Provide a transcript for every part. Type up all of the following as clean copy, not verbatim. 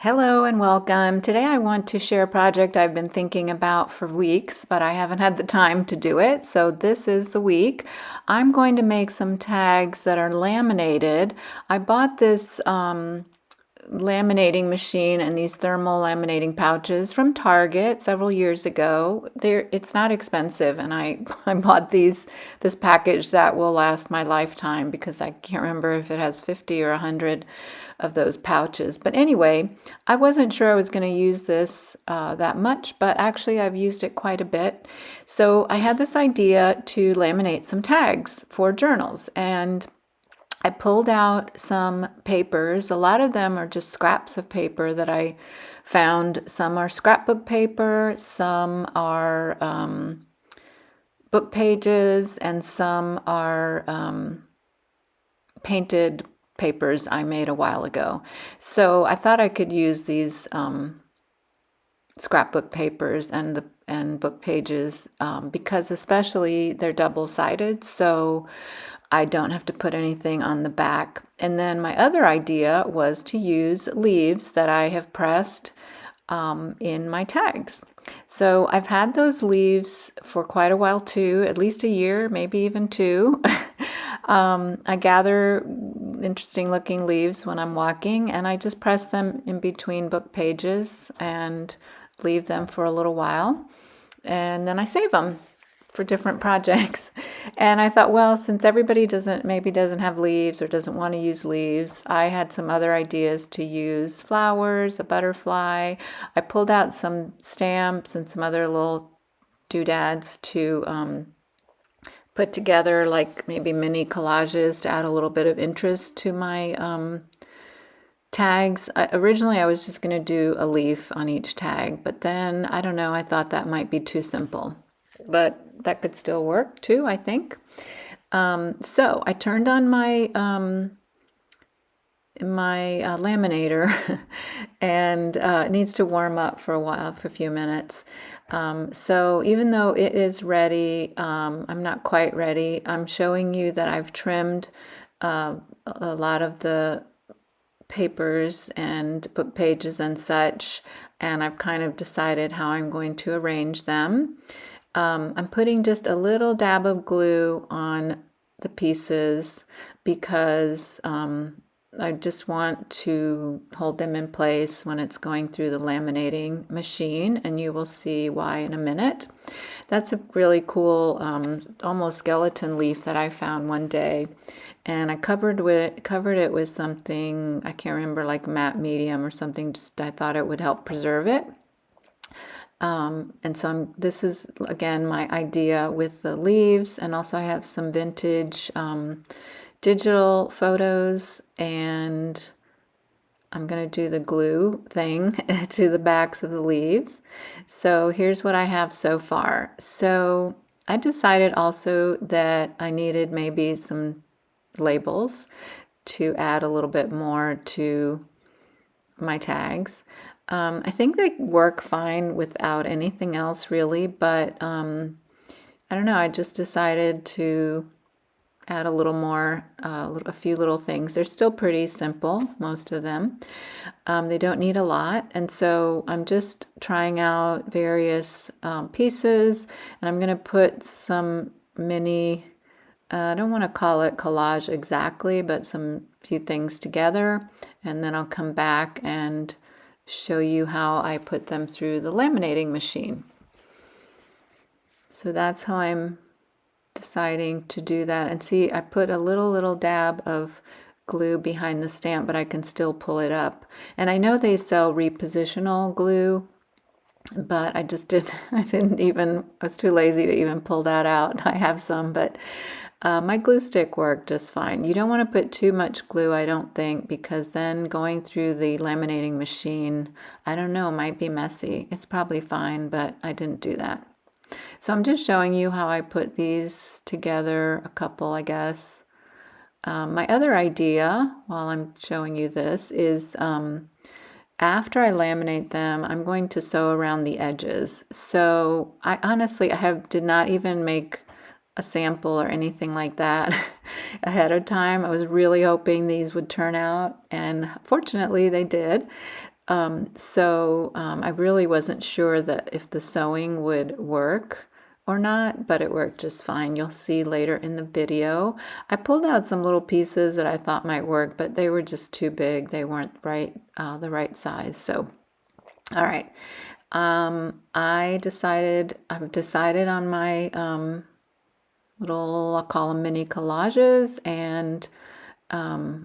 Hello and welcome. Today I want to share a project I've been thinking about for weeks, but I haven't had the time to do it. So this is the week. I'm going to make some tags that are laminated. I bought this laminating machine and these thermal laminating pouches from Target several years ago. It's not expensive, and I bought this package that will last my lifetime because I can't remember if it has 50 or 100 of those pouches. But anyway, I wasn't sure I was going to use this that much, but actually I've used it quite a bit. So I had this idea to laminate some tags for journals, and I pulled out some papers. A lot of them are just scraps of paper that I found. Some are scrapbook paper, some are book pages, and some are painted papers I made a while ago. So I thought I could use these scrapbook papers and book pages because especially they're double-sided, so I don't have to put anything on the back. And then my other idea was to use leaves that I have pressed in my tags. So I've had those leaves for quite a while too, at least a year, maybe even two. I gather interesting looking leaves when I'm walking, and I just press them in between book pages and leave them for a little while. And then I save them for different projects. And I thought, well, since everybody maybe doesn't have leaves or doesn't want to use leaves, I had some other ideas to use flowers, a butterfly. I pulled out some stamps and some other little doodads to put together, like maybe mini collages to add a little bit of interest to my tags. Originally, I was just going to do a leaf on each tag, but then, I don't know, I thought that might be too simple. But that could still work too, I think. So I turned on my laminator and it needs to warm up for a few minutes. So even though it is ready, I'm not quite ready. I'm showing you that I've trimmed a lot of the papers and book pages and such, and I've kind of decided how I'm going to arrange them. I'm putting just a little dab of glue on the pieces because I just want to hold them in place when it's going through the laminating machine, and you will see why in a minute. That's a really cool, almost skeleton leaf that I found one day, and I covered it with something, I can't remember, like matte medium or something. Just I thought it would help preserve it. And so this is, again, my idea with the leaves, and also I have some vintage digital photos, and I'm going to do the glue thing to the backs of the leaves. So here's what I have so far. So I decided also that I needed maybe some labels to add a little bit more to my tags. I think they work fine without anything else really, but I don't know, I just decided to add a little more, a few little things. They're still pretty simple, most of them. They don't need a lot, and so I'm just trying out various pieces, and I'm going to put some mini, I don't want to call it collage exactly, but some few things together, and then I'll come back and show you how I put them through the laminating machine. So that's how I'm deciding to do that. And see, I put a little dab of glue behind the stamp, but I can still pull it up. And I know they sell repositional glue, but I was too lazy to even pull that out. I have some, but my glue stick worked just fine. You don't want to put too much glue, I don't think, because then going through the laminating machine, I don't know, might be messy. It's probably fine, but I didn't do that. So I'm just showing you how I put these together, a couple, I guess. My other idea, while I'm showing you this, is after I laminate them, I'm going to sew around the edges. So I honestly, did not even make a sample or anything like that ahead of time. I was really hoping these would turn out, and fortunately they did. I really wasn't sure that if the sewing would work or not, but it worked just fine. You'll see later in the video. I pulled out some little pieces that I thought might work, but they were just too big. They weren't the right size. So, all right. I've decided on my little, I'll call them mini collages, and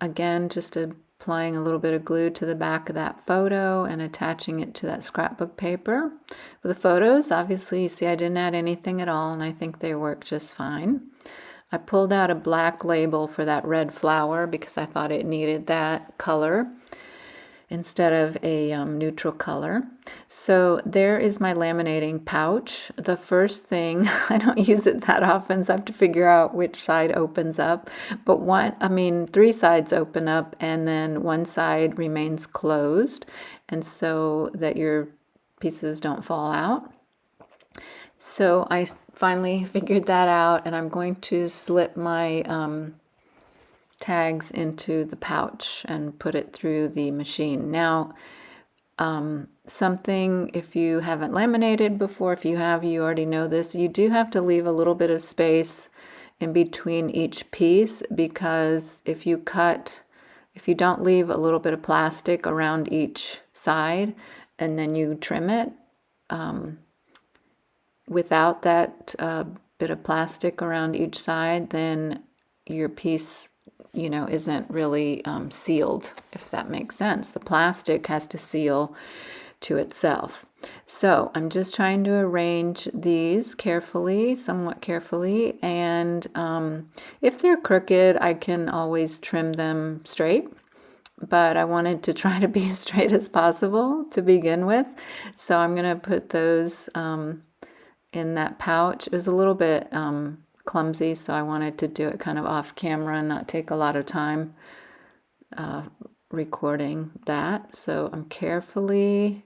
again, just applying a little bit of glue to the back of that photo and attaching it to that scrapbook paper. For the photos, obviously, you see I didn't add anything at all, and I think they work just fine. I pulled out a black label for that red flower because I thought it needed that color instead of a neutral color. So there is my laminating pouch. The first thing, I don't use it that often, so I have to figure out which side opens up. But three sides open up and then one side remains closed, and so that your pieces don't fall out. So I finally figured that out, and I'm going to slip my tags into the pouch and put it through the machine. Now, something, if you haven't laminated before, if you have, you already know this, you do have to leave a little bit of space in between each piece, because if you don't leave a little bit of plastic around each side and then you trim it without that bit of plastic around each side, then your piece isn't really sealed, if that makes sense. The plastic has to seal to itself. So I'm just trying to arrange these carefully, somewhat carefully, and if they're crooked, I can always trim them straight, but I wanted to try to be as straight as possible to begin with. So I'm going to put those in that pouch. It was a little bit clumsy, so I wanted to do it kind of off camera and not take a lot of time recording that. So I'm carefully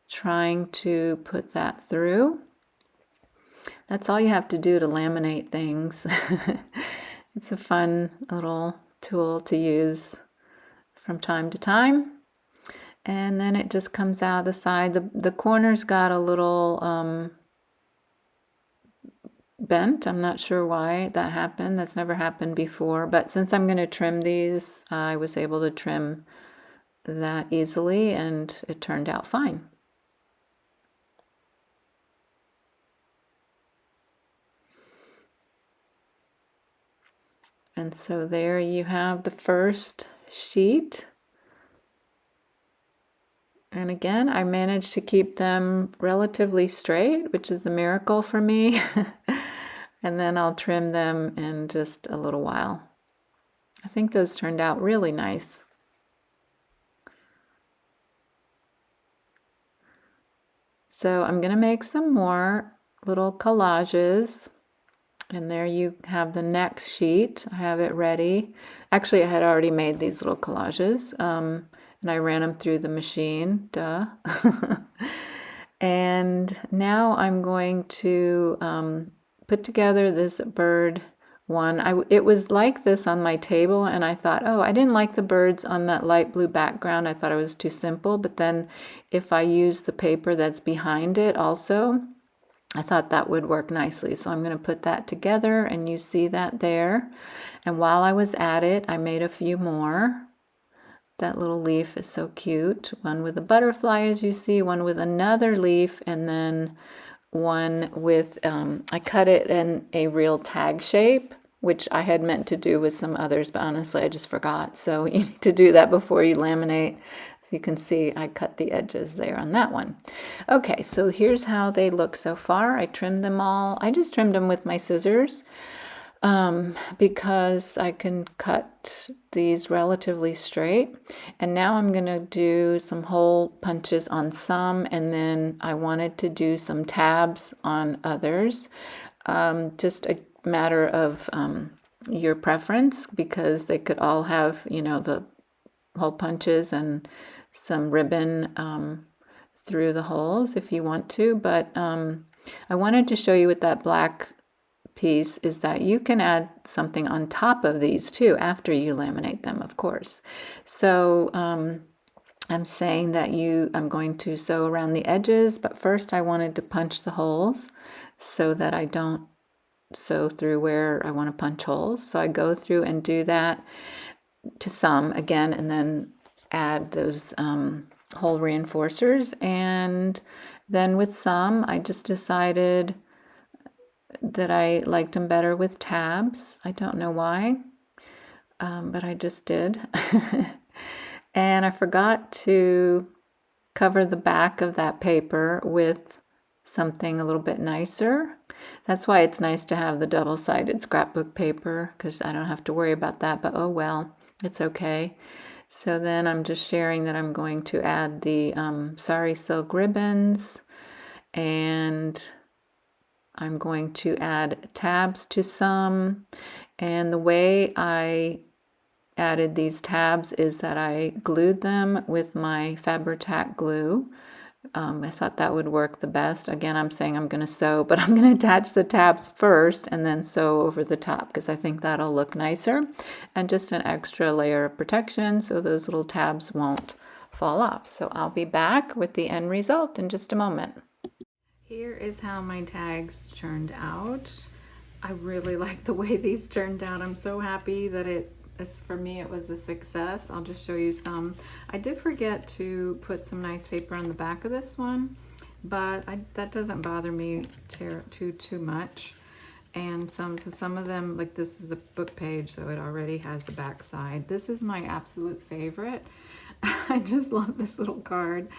trying to put that through. That's all you have to do to laminate things. It's a fun little tool to use from time to time. And then it just comes out the side. The corners got a little bent. I'm not sure why that happened. That's never happened before. But since I'm going to trim these, I was able to trim that easily, and it turned out fine. And so there you have the first sheet. And again, I managed to keep them relatively straight, which is a miracle for me. And then I'll trim them in just a little while. I think those turned out really nice. So I'm going to make some more little collages. And there you have the next sheet. I have it ready. Actually, I had already made these little collages, and I ran them through the machine, duh. And now I'm going to put together this bird one. It was like this on my table, and I thought, oh, I didn't like the birds on that light blue background. I thought it was too simple, but then if I use the paper that's behind it also, I thought that would work nicely. So I'm going to put that together, and you see that there. And while I was at it, I made a few more. That little leaf is so cute. One with a butterfly, as you see, one with another leaf, and then one with, I cut it in a real tag shape, which I had meant to do with some others, but honestly, I just forgot. So you need to do that before you laminate. As you can see, I cut the edges there on that one. Okay, so here's how they look so far. I trimmed them all. I just trimmed them with my scissors because I can cut these relatively straight. And now I'm going to do some hole punches on some, and then I wanted to do some tabs on others. Just a matter of your preference, because they could all have, the hole punches and some ribbon through the holes if you want to. But I wanted to show you with that black piece is that you can add something on top of these too after you laminate them, of course. So I'm saying that I'm going to sew around the edges, but first I wanted to punch the holes so that I don't sew through where I want to punch holes. So I go through and do that to some again, and then add those hole reinforcers. And then with some, I just decided that I liked them better with tabs. I don't know why, but I just did. And I forgot to cover the back of that paper with something a little bit nicer. That's why it's nice to have the double-sided scrapbook paper, because I don't have to worry about that, but oh well, it's okay. So then I'm just sharing that I'm going to add the sari silk ribbons, and I'm going to add tabs to some. And the way I added these tabs is that I glued them with my Fabri-Tac glue. I thought that would work the best. Again, I'm saying I'm going to sew, but I'm going to attach the tabs first and then sew over the top because I think that'll look nicer, and just an extra layer of protection so those little tabs won't fall off. So I'll be back with the end result in just a moment. Here is how my tags turned out. I really like the way these turned out. I'm so happy that for me it was a success. I'll just show you some. I did forget to put some nice paper on the back of this one, but that doesn't bother me too much. And some of them, like this is a book page, so it already has a back side. This is my absolute favorite. I just love this little card,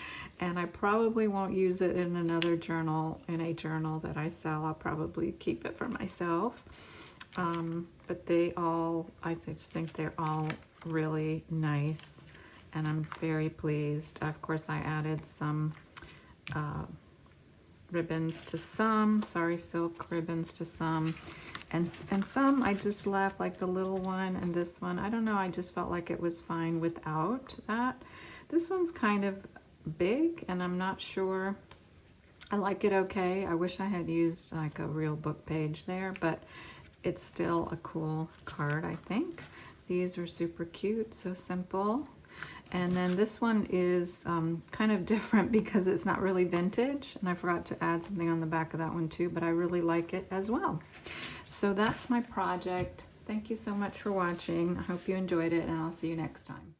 and I probably won't use it in another journal, in a journal that I sell. I'll probably keep it for myself. But I just think they're all really nice, and I'm very pleased. Of course, I added some ribbons to some, sari silk ribbons to some, and some I just left, like the little one and this one. I don't know, I just felt like it was fine without that. This one's kind of big, and I'm not sure. I like it okay. I wish I had used like a real book page there, but it's still a cool card, I think. These are super cute, so simple. And then this one is kind of different because it's not really vintage, and I forgot to add something on the back of that one too, but I really like it as well. So that's my project. Thank you so much for watching. I hope you enjoyed it, and I'll see you next time.